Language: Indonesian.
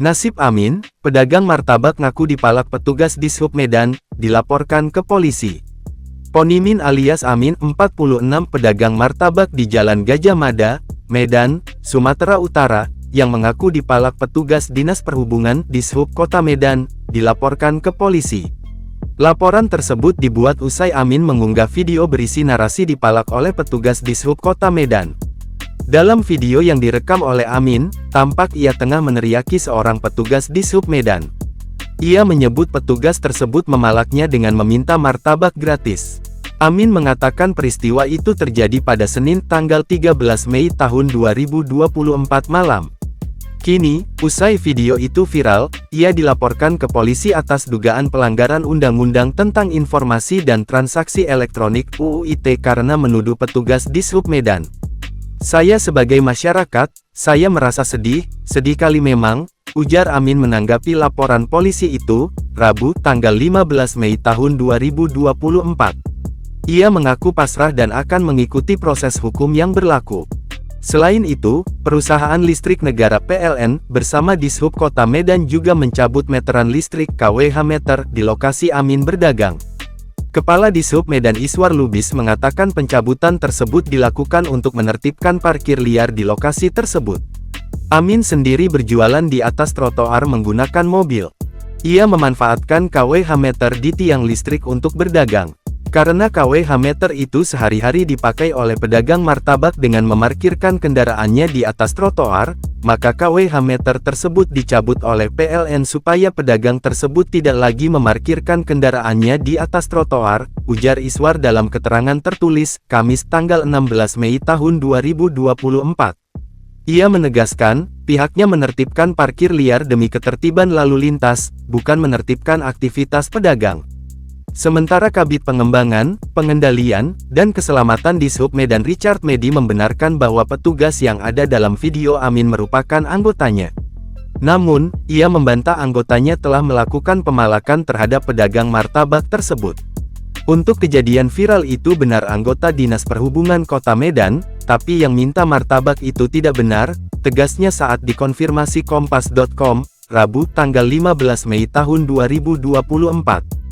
Nasib Amin, pedagang martabak ngaku dipalak petugas Dishub Medan, dilaporkan ke polisi. Ponimin alias Amin, 46, pedagang martabak di Jalan Gajah Mada, Medan, Sumatera Utara, yang mengaku dipalak petugas Dinas Perhubungan Dishub Kota Medan, dilaporkan ke polisi. Laporan tersebut dibuat usai Amin mengunggah video berisi narasi dipalak oleh petugas Dishub Kota Medan. Dalam video yang direkam oleh Amin, tampak ia tengah meneriaki seorang petugas Dishub Medan. Ia menyebut petugas tersebut memalaknya dengan meminta martabak gratis. Amin mengatakan peristiwa itu terjadi pada Senin tanggal 13 Mei tahun 2024 malam. Kini, usai video itu viral, ia dilaporkan ke polisi atas dugaan pelanggaran Undang-Undang tentang Informasi dan Transaksi Elektronik (UU ITE) karena menuduh petugas Dishub Medan. "Saya sebagai masyarakat, saya merasa sedih kali memang," ujar Amin menanggapi laporan polisi itu, Rabu, tanggal 15 Mei tahun 2024. Ia mengaku pasrah dan akan mengikuti proses hukum yang berlaku. Selain itu, perusahaan listrik negara PLN, bersama Dishub Kota Medan juga mencabut meteran listrik (kWh meter) di lokasi Amin berdagang. Kepala Dishub Medan Iswar Lubis mengatakan pencabutan tersebut dilakukan untuk menertibkan parkir liar di lokasi tersebut. Amin sendiri berjualan di atas trotoar menggunakan mobil. Ia memanfaatkan kWh meter di tiang listrik untuk berdagang. Karena kWh meter itu sehari-hari dipakai oleh pedagang martabak dengan memarkirkan kendaraannya di atas trotoar, maka kWh meter tersebut dicabut oleh PLN supaya pedagang tersebut tidak lagi memarkirkan kendaraannya di atas trotoar, ujar Iswar dalam keterangan tertulis, Kamis tanggal 16 Mei tahun 2024. Ia menegaskan, pihaknya menertibkan parkir liar demi ketertiban lalu lintas, bukan menertibkan aktivitas pedagang. Sementara Kabid Pengembangan, Pengendalian, dan Keselamatan Dishub Medan Richard Medi membenarkan bahwa petugas yang ada dalam video Amin merupakan anggotanya. Namun, ia membantah anggotanya telah melakukan pemalakan terhadap pedagang martabak tersebut. Untuk kejadian viral itu benar anggota Dinas Perhubungan Kota Medan, tapi yang minta martabak itu tidak benar, tegasnya saat dikonfirmasi Kompas.com, Rabu tanggal 15 Mei tahun 2024.